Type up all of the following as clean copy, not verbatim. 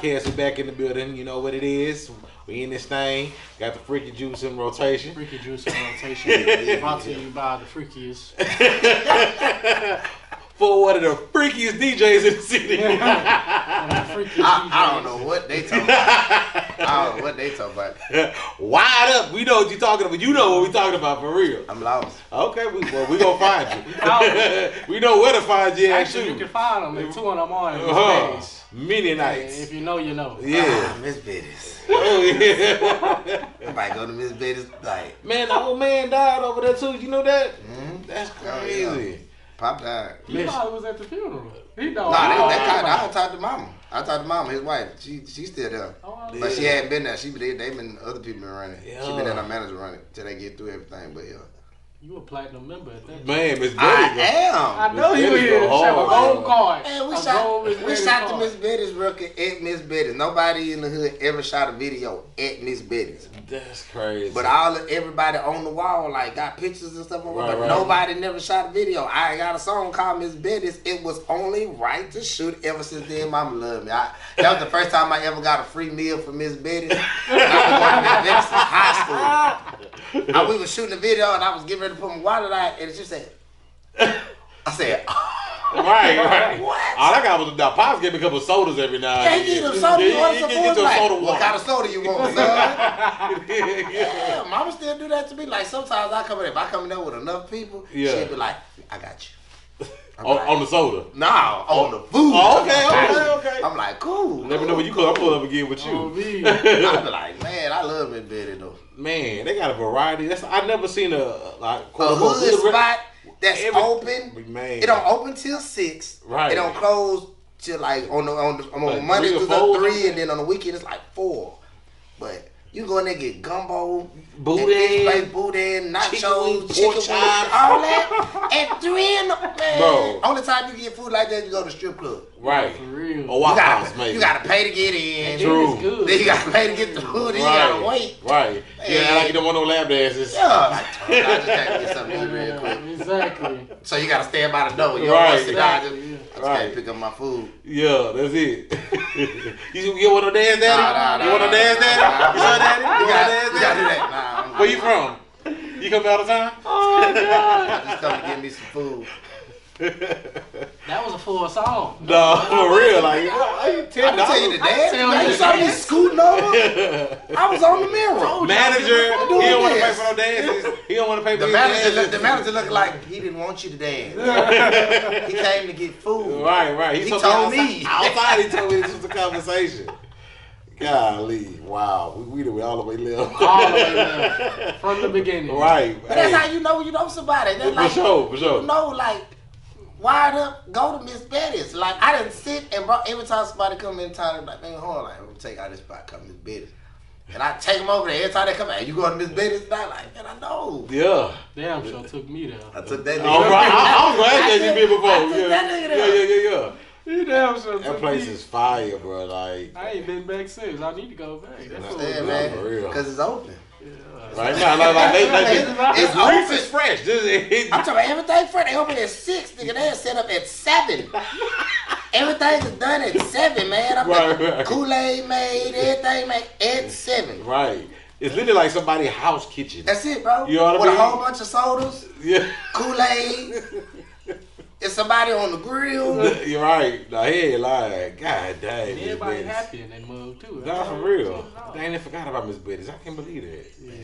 Podcast. We back in the building. You know what it is. We in this thing. Got the Freaky Juice in rotation. Freaky Juice in rotation. Brought to you by the freakiest. For one of the freakiest DJs in the city. I don't know what they talking about. Wide up. We know what you're talking about. You know what we're talking about for real. I'm lost. Okay, we gonna find you. We know where to find you. Actually, you can find them. There's 2 of them on days. Many nights. If you know, you know. Yeah. Miss Betty's. Oh yeah. Everybody go to Miss Betty's like. Man, the old man died over there too. You know that? Mm-hmm. That's crazy. Oh, yeah. Pop died. You probably was at the funeral. He know. I talked to Mama. His wife. She's still there. But she hadn't been there. Other people been running. Yeah. She been there, our manager running till they get through everything. But yeah. You a platinum member at that. Man, Miss Betty. I am. I know you here. Have a gold card. Man, we shot the Miss Betty's record at Miss Betty's. Nobody in the hood ever shot a video at Miss Betty's. That's crazy. But everybody on the wall like got pictures and stuff. Right. Nobody never shot a video. I got a song called Miss Betty's. It was only right to shoot. Ever since then, Mama loved me. That was the first time I ever got a free meal from Miss Betty's. I was going to Miss Betty's in high school. We was shooting a video and I was getting ready to put my wallet out and she said, I said, Right. What? All I got was Pops gave me a couple of sodas every now and then. Can't get a soda. You want some get your soda What kind of soda you want, son? Yeah, Mama still do that to me. Like sometimes if I come in there with enough people, she'll be like, I got you. On the soda? No, on the food. Oh, okay. I'm like, cool. Let me know when you come. I'll pull up again with you. I be like, man, I love Miss Betty though. Man, they got a variety. I've never seen a hood spot that's open. Man. It don't open till 6. Right. It don't close till like on Monday to 3, and then on the weekend it's like 4. But you go in there and get gumbo, boudin, nachos, chicken wings, all that at 3 in the man. Bro. Only time you get food like that, you go to the strip club. Right. For real. Or Waffle House, maybe. You gotta pay to get in. True. Then you gotta pay to get the food. Then you gotta wait. Right. Yeah, like you don't want no lap dances. Yeah. Like, I just gotta get something to eat real quick. Exactly. So you gotta stand by the door. You don't want to sit down. I just gotta pick up my food. Yeah, that's it. You want no dance, daddy? Nah. You want no dance, daddy? You saw daddy? You gotta do that. Nah, where you from? You come all the time? Oh, God. I just come to get me some food. That was a full song. No, for real. Like, I can tell you the dance. You saw me scooting over. I was on the mirror. Manager, he don't want to pay for no dances. He don't want to pay for the manager. The manager looked like he didn't want you to dance. He came to get food. Right. He told me. Outside, he told me this was a conversation. Golly, wow. We all the way left. All the way left. From the beginning. Right. But that's how you know somebody. That's like, for sure. You know, like, wired up, go to Miss Betty's. Like, I didn't sit and every time somebody come in town, I'm like, man, hold on, like, I'm gonna take out this spot, come to Miss Betty's. And I take them over there. Every time they come out, you going to Miss Betty's? And I'm like, man, I know. Yeah. Damn, sure took me there. I took that nigga. Oh, right. I was glad that you been before. I took that nigga there. Yeah. You damn sure That place is fire, bro. Like, I ain't been back since. I need to go back. That's understand, man. For real. Because it's open. Right now, like it's open. It's fresh. I'm talking about everything fresh. They open at 6, nigga. They set up at 7. Everything is done at 7, man. Right. Kool-Aid made, everything made at 7. Right. It's literally like somebody's house kitchen. That's it, bro. You know what I mean? With a whole bunch of sodas. Yeah. Kool-Aid. It's somebody on the grill. You're right. The head, like, God dang. And everybody happy in that mug, too. Nah, for real. They ain't forgot about Miss Betty's. I can't believe that. Yeah,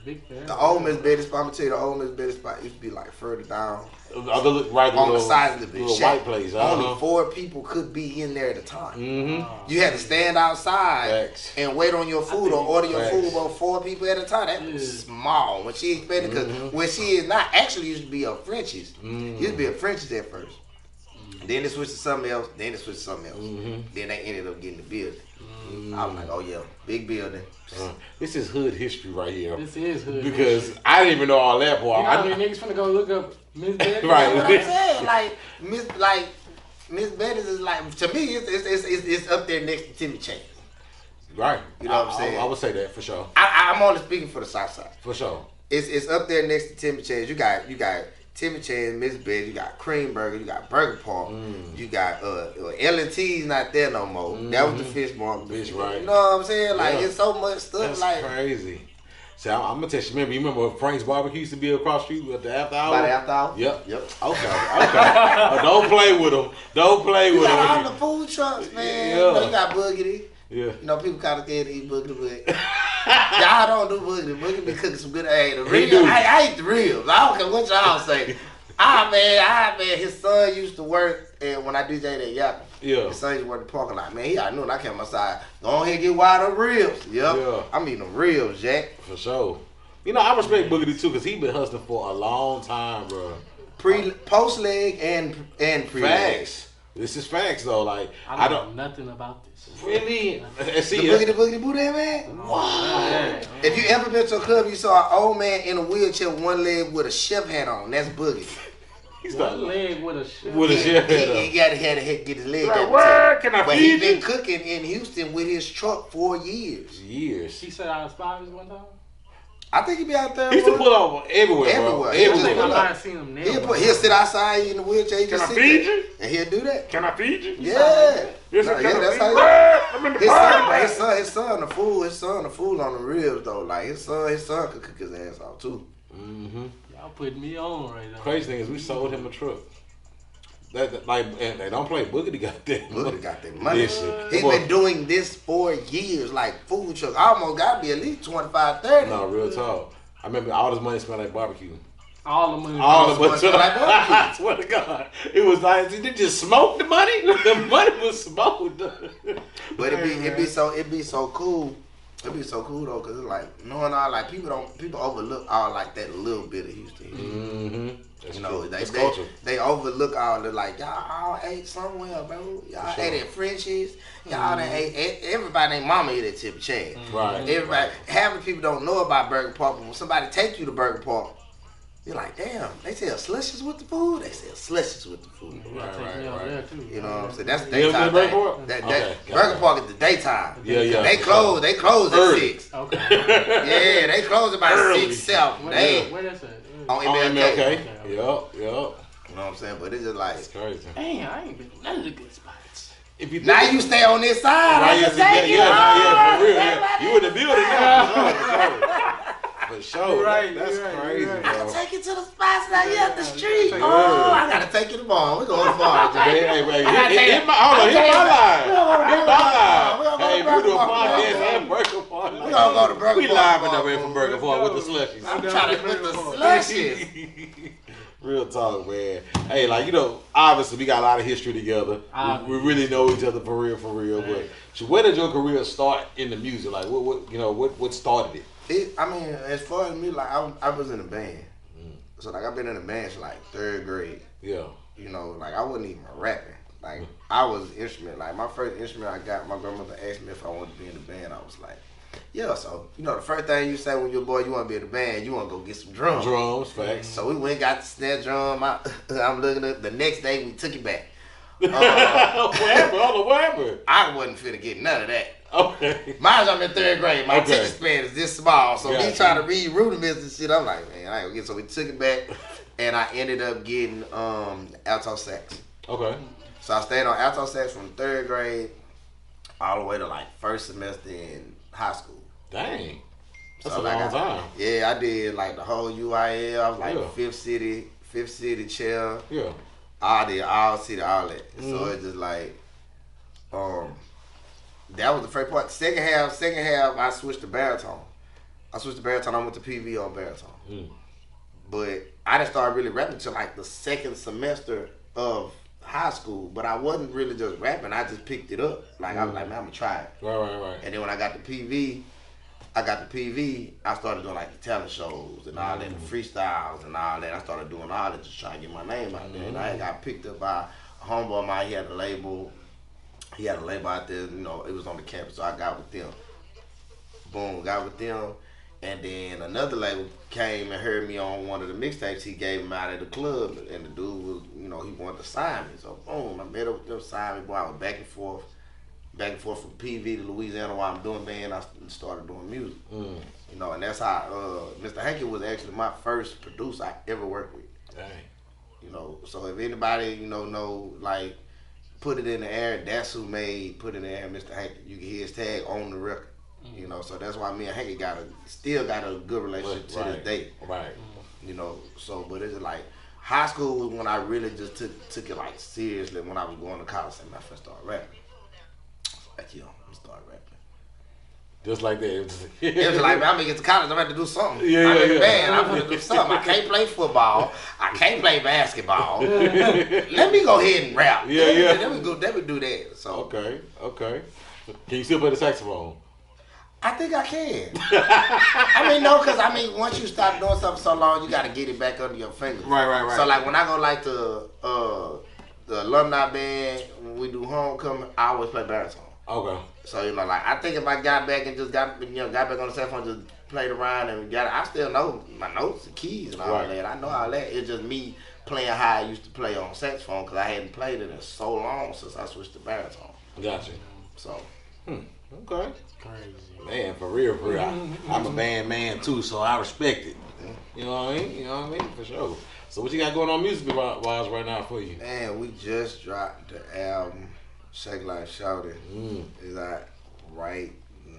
big fan. The old Miss Betty's spot, I'm going to tell you, the old Miss Betty's spot used to be like further down. Right on the side of the little white place. Only 4 people could be in there at a time. Mm-hmm. You had to stand outside and wait on your food or order your food about 4 people at a time. That was small. When she expected, because when she is not, actually used to be a French's. Used to be a French's at first. Then they switched to something else. Then they ended up getting the building. I was like, oh yeah, big building. This is hood history right here. This is hood because history. I didn't even know all that part. You know how many niggas finna go look up Miss Betty? Right. That's what I'm saying. Miss Betty's is like, to me, it's up there next to Timmy Chase. Right. You know what I'm saying? I would say that for sure. I'm only speaking for the South Side. For sure. It's up there next to Timmy Chase. You got Timmy Chan, Miss Bed, you got Cream Burger, you got Burger Park, you got L&T's not there no more. That was the fish market. Fish, right. You know what I'm saying? Like, it's so much stuff. That's like crazy. So I'm gonna tell you, you remember Frank's Barbecue used to be across the street at the after hour? By the after hour? Yep. Okay. Don't play with them. Don't play with them. You got all the food trucks, man. Yeah. You know, you got Boogity. Yeah. You know, people kind of scared to eat Boogity, but y'all don't do Boogity. Boogity be cooking some good. Hey, the ribs. I eat the ribs. I don't care what y'all say. Man, his son used to work, and when I DJ that Yakka, his son used to work the parking lot. Man, he I knew when I came outside, go ahead and get wild them ribs. Yep. Yeah. I'm eating them ribs, Jack. For sure. You know, I respect Boogity too, because he been hustling for a long time, bro. Post leg and pre leg. Facts. This is facts though. Like I don't know nothing about this. Really? See, the Boogity Boudin, man. Wow. If you ever been to a club, you saw an old man in a wheelchair, one leg with a chef hat on. That's Boogity. One leg with a chef. With a chef hat on. He got to get his leg. Like, where can I feed he you? been cooking in Houston with his truck for years. He said I was spiders one time. I think he be out there. He used to pull up everywhere, bro. I might have seen him now. He'll sit outside in the wheelchair. Can I feed you? And he'll do that. Can I feed you? Yeah. That's how his son the fool. His son the fool on the ribs though. Like his son could cook his ass off too. Y'all putting me on right now. Crazy thing is we sold him a truck. And they don't play Boogity got that. Boogity got that money. He's been doing this for years, like food trucks. Almost got to be at least 25, 30. No, real talk. I remember all this money smelled like barbecue. All the money. Smelled like barbecue. I swear to God, it was like they just smoked the money. The money was smoked. But it be so cool. It'd be so cool though, cause it's like knowing all like people overlook all like that little bit of Houston. You know, they overlook all the like y'all all ate somewhere, bro. Y'all ate at French's. Y'all done ate. Everybody named Mama ate at Tip Chan. Right. Everybody. Half the people don't know about Burger Park, but when somebody take you to Burger Park, you're like, damn, they sell slushes with the food. They sell slushes with the food. Right. You know what I'm saying? That's the daytime thing. Burger Park is the daytime. Yeah. They close at 6. Okay. Yeah, they close about 6, 7. Where that's at? On MLK. Yup. You know what I'm saying? But it's just like, it's crazy. Damn, I ain't been to none of the good spots. Now you stay on this side. For real. You in the building now. For sure. That's crazy, bro. I can take you to the spots now. You at the street. I gotta take you tomorrow. We're going tomorrow, Jay. Hit my line. Hey, we do a podcast and Burger Park. We're gonna go to Burger Park. We live in the way from Burger Park with the slushies. I'm trying to put the slushies. Real talk, man. Hey, like, you know, obviously we got a lot of history together. We really know each other for real. But so where did your career start in the music? Like, what started it? As far as me, like I was in a band. So like I've been in a band since like 3rd grade. Yeah. You know, like I wasn't even rapping. Like I was an instrument. Like my first instrument I got, my grandmother asked me if I wanted to be in the band. I was like, yeah. So you know, the first thing you say when you're a boy, you want to be in the band, you want to go get some drums. Drums, facts. So we went and got the snare drum. I'm looking at the next day we took it back. What happened? I wasn't finna get none of that. Okay. Mine's I'm in 3rd grade. My attention span is this small. So me trying to read rudiments and shit, I'm like, man, I ain't gonna get. So we took it back, and I ended up getting alto sax. Okay. So I stayed on alto sax from 3rd grade all the way to like 1st semester in high school. Dang. That's so a long time. Yeah, I did like the whole UIL. I was like 5th City chair. Yeah. I did all city, all that. So it's just like, that was the first part. Second half, I switched to baritone. I went to PV on baritone. But I didn't start really rapping until like the 2nd semester of high school. But I wasn't really just rapping. I just picked it up. Like I was like, man, I'm gonna try it. Right. And then when I got the PV, I started doing like the talent shows and all that, the freestyles and all that. I started doing all that just trying to get my name out there. And I got picked up by a homeboy of mine. He had a label. Out there, you know, it was on the campus, so I got with them. Boom, got with them. And then another label came and heard me on one of the mixtapes he gave him out at the club. And the dude was, you know, he wanted to sign me. So boom, I met up with them, signed me. Boy, I was back and forth from PV to Louisiana while I'm doing band. I started doing music. You know, and that's how Mr. Hankey was actually my first producer I ever worked with. Dang. You know, so if anybody, know, like, Put It in the Air, that's who made Put It in the Air, Mr. Hankey. You can hear his tag on the record. You know, so that's why me and Hankey still got a good relationship to this day. Right. You know, so, but it's like, high school was when I really just took it, like, seriously when I was going to college and I first started rapping. Like, yo, I'm start rapping. Just like that. It was like, man, I'm gonna get to college, I'm gonna have to do something. I'm in the band, I'm gonna do something. I can't play football. I can't play basketball. Let me go ahead and rap. Let me do that. So Okay. Can you still play the saxophone? I think I can. I mean, no, because once you stop doing something so long, you gotta get it back under your fingers. Right. So like when I go like the alumni band, when we do homecoming, I always play baritone. Okay. So like I think if I got back and just got back on the cell phone, just played around and I still know my notes, the keys, and all that. I know all that. It's just me playing how I used to play on saxophone because I hadn't played it in so long since I switched to baritone. Gotcha. So. Okay. Crazy. Man, for real. I'm a band man too, so I respect it. You know what I mean? For sure. So what you got going on music-wise right now for you? Man, we just dropped the album Shakelife Shawty. Is out right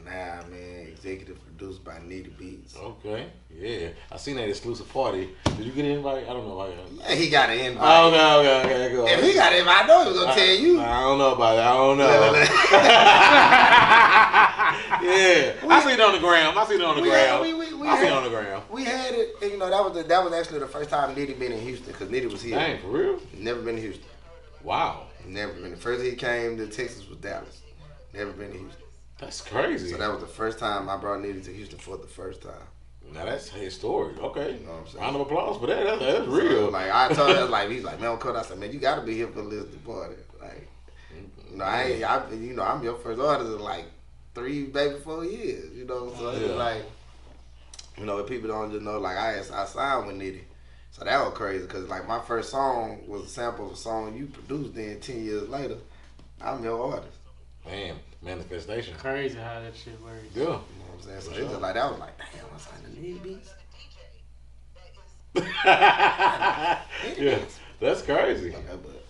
now, man. Executive produced by Nitty Beats. Okay, yeah. I seen that exclusive party. Did you get an invite? I don't know. Yeah, he got an invite. Okay, go. If he got an invite, I know he was gonna tell you. I don't know about that. I don't know. Yeah, I seen it on the gram. I seen it on the gram. We had it, and that was actually the first time Nitty been in Houston because Nitty was here. Dang, for real? Never been to Houston. Wow. Never been. The first he came to Texas was Dallas. Never been to Houston. That's crazy. So that was the first time I brought Nitty to Houston for the first time. Now that's historic. Okay. You know what I'm saying? Round of applause for that. That's real. So, like I told him, he's like, man, I said, man, you gotta be here for the listening party. Like, I'm your first artist in like 3, maybe 4 years. So it's like, if people don't just know, like I signed with Nitty. So that was crazy because like my first song was a sample of a song you produced. Then 10 years later, I'm your artist. Man, manifestation. Crazy how that shit works. Yeah. You know what I'm saying? So it's just like that was like, damn, I signed to Nitty Beats. Yeah, that's crazy. Okay, but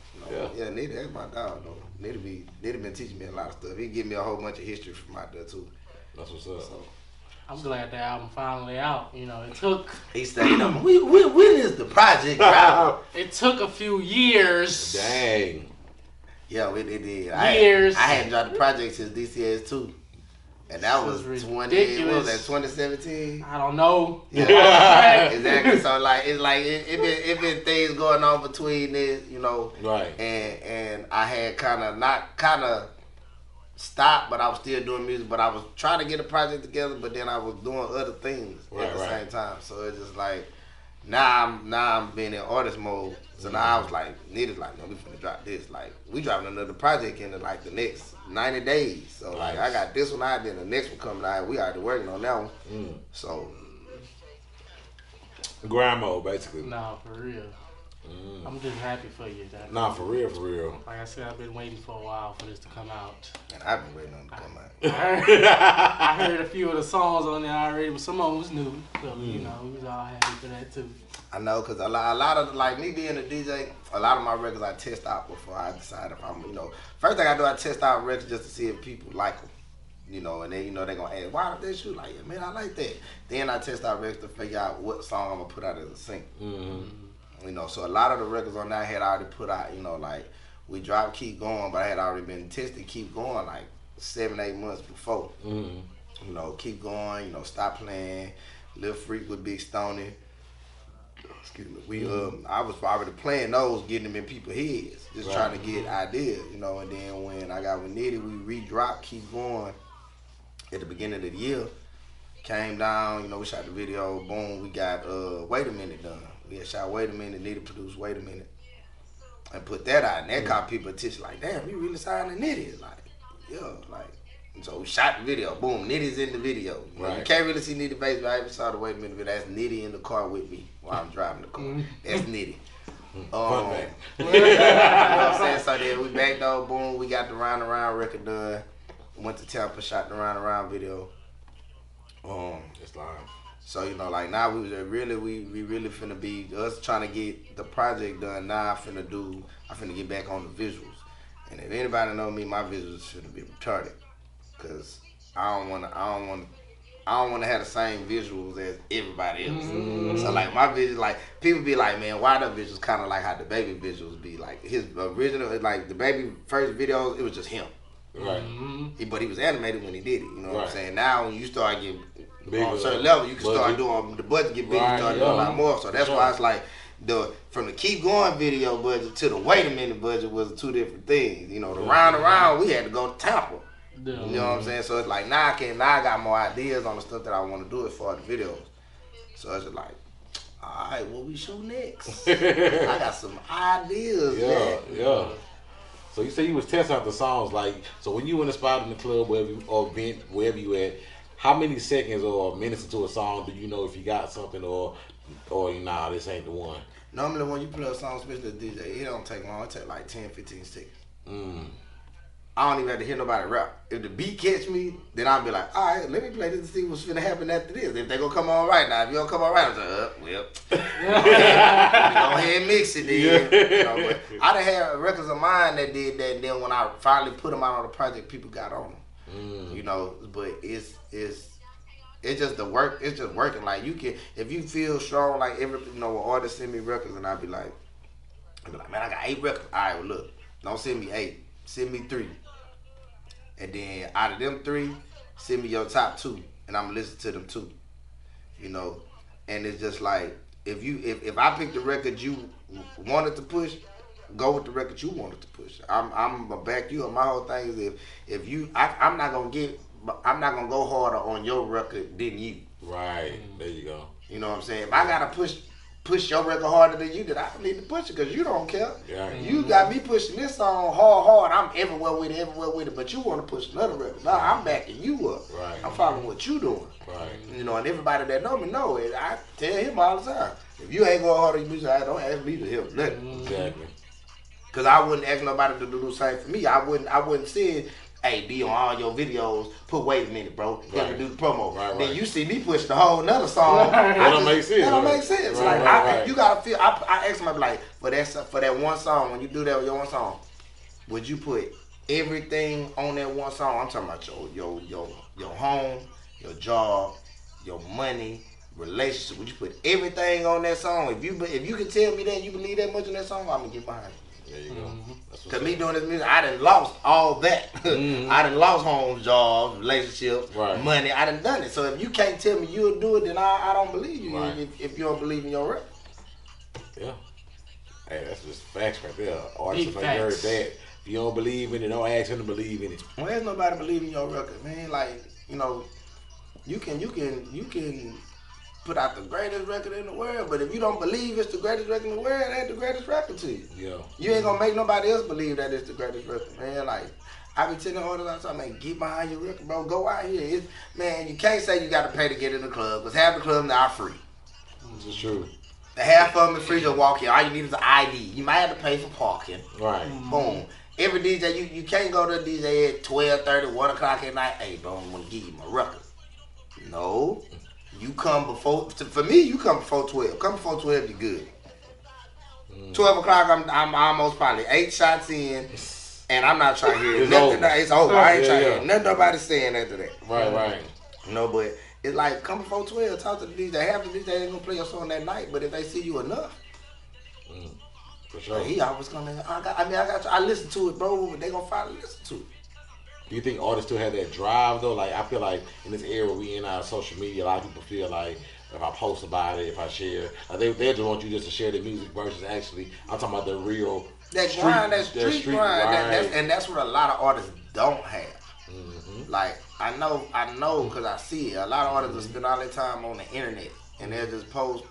Nitty, that's my dog though. Nitty been teaching me a lot of stuff. He give me a whole bunch of history from out there too. That's what's up. So, I'm glad the album finally out. It took. He said, when is the project out? It took a few years. Dang. Yeah, it did. Years. I hadn't dropped the project since DCS 2. And that was 2017? I don't know. Yeah, exactly. So it been things going on between this, Right. And I had kind of stopped, but I was still doing music. But I was trying to get a project together, but then I was doing other things at the same time. So it's just like now I'm being in artist mode. So now I was like, Nitty's like, no, we finna drop this. Like, we dropping another project in like the next 90 days. So like I got this one out, then the next one coming out. We already working on that one. So grind mode, basically. Nah, for real. I'm just happy for you. Nah, for real. Like I said, I've been waiting for a while for this to come out. And I've been waiting on it to come out. I heard a few of the songs on there already, but some of them was new. So, we was all happy for that too. I know, because a lot of, like me being a DJ, a lot of my records I test out before I decide if I'm, first thing I do, I test out records just to see if people like them. And then, they're going to ask, why did they shoot like that? Man, I like that. Then I test out records to figure out what song I'm going to put out as a single. So a lot of the records on that I had already put out, like we dropped Keep Going, but I had already been tested Keep Going like 7-8 months before. Keep Going, Stop Playing, Lil Freak with Big Stoney. Excuse me. I was already playing those, getting them in people's heads, just trying to get ideas, And then when I got with Nitty, we re-dropped Keep Going at the beginning of the year. Came down, we shot the video. Boom, we got Wait a Minute done. We had shot Wait a Minute. Nitty produced Wait a Minute, and put that out. And that caught people attention. Like, damn, we really signed to Nitty. Like, yeah, like. And so we shot the video. Boom, Nitty's in the video. You can't really see Nitty face, but I even saw the Wait a Minute video. That's Nitty in the car with me while I'm driving the car. That's Nitty. You know what I'm saying? So then we back though, boom, we got the Round and Round record done. Went to Tampa, shot the Round and Round video. It's live. So, you know, like now we really finna be us trying to get the project done. Now I finna get back on the visuals. And if anybody know me, my visuals finna be retarded. Cause I don't wanna have the same visuals as everybody else. So like my visuals, like people be like, man, why the visuals kind of like how the baby visuals be? Like his original, like the baby first videos, it was just him. Right. But he was animated when he did it. You know what I'm saying? Now when you start getting bigger, on a certain level, you can start doing the budget get bigger, you start doing a lot more. So that's why it's like from the keep going video budget to the wait a minute budget was two different things. You know, the round around we had to go to Tampa. You know what I'm saying? So it's like now I got more ideas on the stuff that I want to do as far as the videos. So it's just like, all right, what we shoot next? I got some ideas. Yeah. So you say you was testing out the songs, like, so when you in a spot in the club, wherever you at, how many seconds or minutes into a song do you know if you got something or nah, this ain't the one? Normally when you play a song, especially the DJ, it don't take long. It take like 10, 15 seconds. I don't even have to hear nobody rap. If the beat catch me, then I'll be like, all right, let me play this and see what's finna happen after this. If they gonna come on right now, if you don't come on right, I'm like, well, go ahead and mix it then. You know, but I done had records of mine that did that. And then when I finally put them out on the project, people got on them. You know, but it's just the work. It's just working. Like you can, if you feel strong, like an artist send me records, and I'll be like, man, I got 8 records. All right, well look, don't send me 8, send me 3. And then out of them 3, send me your top 2, and I'm gonna listen to them 2. You know, and it's just like if I pick the record you wanted to push, go with the record you wanted to push. I'm gonna back you up. My whole thing is if you, I'm not gonna go harder on your record than you. Right. There you go. You know what I'm saying? If I gotta push your record harder than you, then I don't need to push it because you don't care. Yeah. You got me pushing this song hard. I'm everywhere with it, but you want to push another record. No, I'm backing you up. Right. I'm following what you doing. Right. You know, and everybody that know me know it. I tell him all the time. If you ain't going harder than music, I don't ask me to help nothing. Exactly. Because I wouldn't ask nobody to do the same for me. I wouldn't say, hey, be on all your videos, wait a minute, bro, let me do the promo. Right. Then you see me push the whole nother song. That don't make sense. That don't make sense. Right. You gotta feel. I ask somebody like for that one song. When you do that with your one song, would you put everything on that one song? I'm talking about your home, your job, your money, relationship. Would you put everything on that song? If you can tell me that you believe that much in that song, I'm gonna get behind you. There you go. Cause me doing this music, I done lost all that. I done lost home, jobs, relationships, money. I done it. So if you can't tell me you'll do it, then I don't believe you. Right. If you don't believe in your record. Yeah. Hey, that's just facts right there. Artists ain't heard that. If you don't believe in it, don't ask him to believe in it. Well, there's nobody believing in your record, man. Like, you know, you can put out the greatest record in the world, but if you don't believe it's the greatest record in the world, it ain't the greatest record to you. Yeah. You ain't gonna make nobody else believe that it's the greatest record, man. Like, I be telling artists all the time, man, get behind your record, bro. Go out here. Man, you can't say you gotta pay to get in the club, because half the club now are free. This is true. The half of them is free to walk in. All you need is an ID. You might have to pay for parking. Right. Boom. Every DJ, you can't go to a DJ at 12:30, 1 o'clock at night. Hey, bro, I'm gonna give you my record. No. You come before, for me, you come before 12. Come before 12, you good. 12 o'clock, I'm almost probably 8 shots in, and I'm not trying to hear it's nothing. Over. It's over. I ain't trying to hear nothing nobody's saying after that. Right. You know, but it's like, come before 12, talk to the DJ. Half the DJ ain't gonna play your song that night, but if they see you enough, for sure. He always gonna, I listen to it, bro, but they gonna finally listen to it. Do you think artists still have that drive though? Like I feel like in this era we in our social media, a lot of people feel like if I post about it, if I share, they just want you just to share the music versus actually. I'm talking about the real that street, grind, that street grind, right. and that's what a lot of artists don't have. Like I know, because I see it. A lot of artists will spend all their time on the internet, and they'll just post.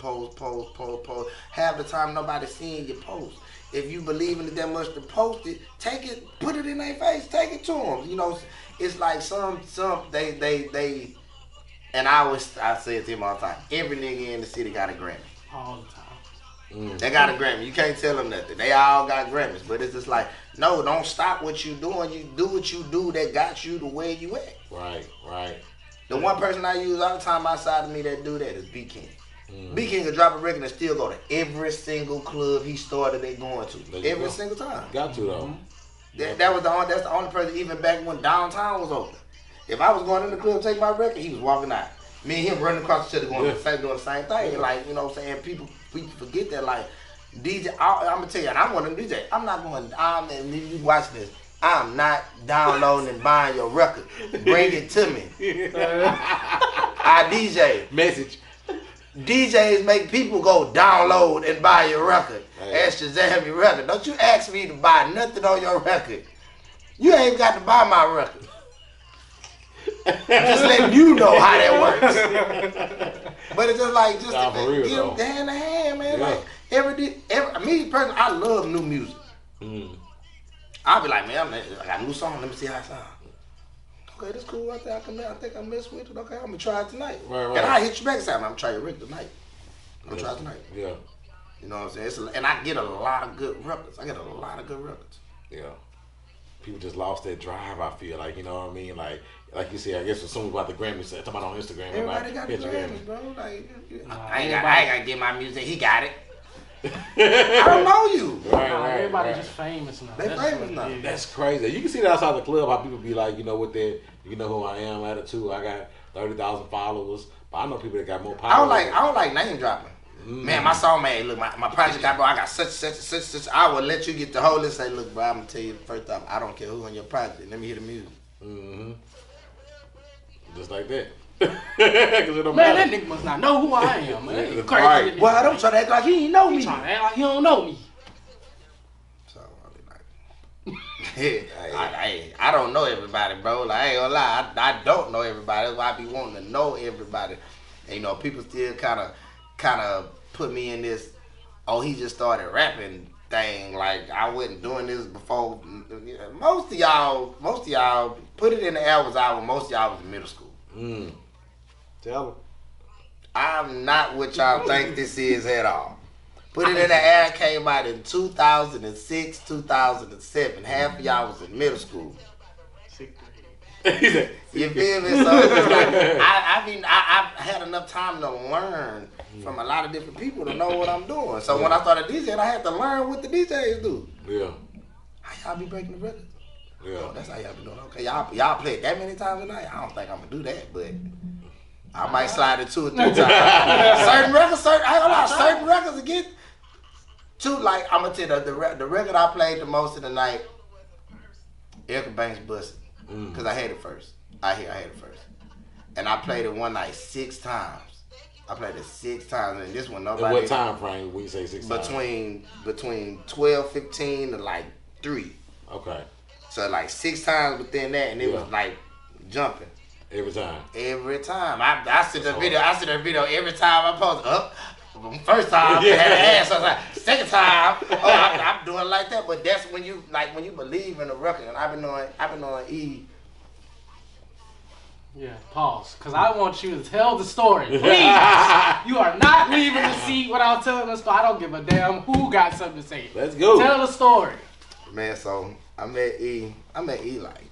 Half the time nobody's seeing your post. If you believe in it that much to post it, take it, put it in their face, take it to them. You know, it's like some they, and I say it to him all the time. Every nigga in the city got a Grammy. All the time. They got a Grammy. You can't tell them nothing. They all got Grammys, but it's just like, no, don't stop what you doing. You do what you do that got you to where you at. Right. The one person I use all the time outside of me that do that is B King. B King could drop a record and still go to every single club he started they going to. Every single time. Got to though. That's the only person, even back when downtown was open. If I was going in the club to take my record, he was walking out. Me and him running across the street doing the same thing. And like, you know what I'm saying? People forget that, like, DJ, I'm going to tell you, and I'm one of them DJ, I'm not going, and you watch this, I'm not downloading and buying your record. Bring it to me. I DJ. Message. DJs make people go download and buy your record. And Shazam your record. Don't you ask me to buy nothing on your record. You ain't got to buy my record. Just letting you know how that works. But it's just like, just to get them hand to hand, man. Yeah. Like, me personally, I love new music. I'll be like, man, I got a new song. Let me see how it sounds. Okay, that's cool. I think I mess with it. Okay, I'm gonna try it tonight. Right. And I hit you back and say, I'm gonna try your record tonight. I'm gonna try it tonight. Yeah. You know what I'm saying? And I get a lot of good records. Yeah. People just lost their drive, I feel like, you know what I mean? Like you said, I guess for someone about the Grammys, talking about on Instagram. Everybody got the Grammys, bro. Like, I ain't gotta get my music. He got it. I don't know you. Everybody just famous now. They famous now. Yeah. That's crazy. You can see that outside the club, how people be like, you know, with their, you know who I am attitude. I got 30,000 followers, but I know people that got more power. I don't like name dropping. Man, my song, man, look, my project got, bro, I got such. I will let you get the whole list and say, look, bro, I'm going to tell you first off, I don't care who's on your project. Let me hear the music. Just like that. Man, that nigga must not know who I am, man. Crazy. Right. Well, don't try to act like he ain't know me. He trying to act like he don't know me. So, I be like, I don't know everybody, bro. Like, I ain't gonna lie, I don't know everybody. That's why I be wanting to know everybody. And, you know, people still kind of put me in this, oh, he just started rapping thing. Like, I wasn't doing this before. Most of y'all, Put It in the Air was out when most of y'all was in middle school. Tell them. I'm not what y'all think this is at all. Put It in the Air came out in 2006, 2007. Half of y'all was in middle school. You feel me? So it's like, I had enough time to learn from a lot of different people to know what I'm doing. So when I started DJing, I had to learn what the DJs do. Yeah. How y'all be breaking the records? Yeah. Oh, that's how y'all be doing. Okay, y'all play it that many times a night? I don't think I'm gonna do that, but I might slide it 2 or 3 times. certain records again. Like I'm gonna tell you, the record I played the most of the night, Erica Banks Busted, because I had it first. I had it first, and I played it one night 6 times. I played it 6 times, and this one nobody. And what time frame when you say 6 times? Between 12:15 to like 3. Okay. So like 6 times within that, and it was like jumping. Every time. Every time. I see the video. I see the video every time I post up. First time I had an ass. I was like, second time, I'm doing it like that. But that's when you believe in the record. And I've been on E. Yeah, pause. Because I want you to tell the story. Please. You are not leaving the seat without telling us. I don't give a damn who got something to say. Let's go. Tell the story. Man, so I met E like,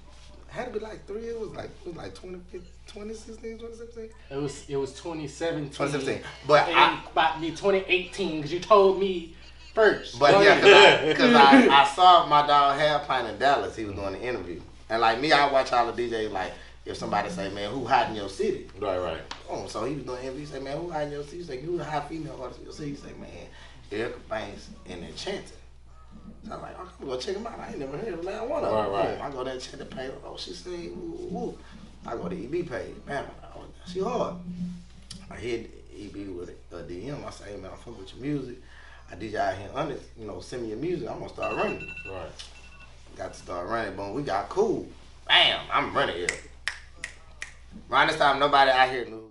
had to be like 3. It was like 2016, 2017. It was 2017. 2017. But about to be 2018 because you told me first. But yeah, because I saw my dog Halfpint in Dallas. He was doing an interview, and like me, I watch all the DJs. Like if somebody say, "Man, who hot in your city?" Right. Oh, so he was doing an interview. He say, "Man, who hot in your city?" He say, "Who hot female artist in your city?" He say, "Man, Erica Banks and Enchanted." So I'm like, I'm gonna go check him out. I ain't never heard of that one of them. Right. I go there and check the page. Oh, she sing, woo. I go to EB page. Man, she hard. I hit EB with a DM. I say, hey man, I fuck with your music. I DJ out here under, send me your music. I'm gonna start running. Right. Got to start running, boom. We got cool. Bam, I'm running here. Around this time, nobody out here knew.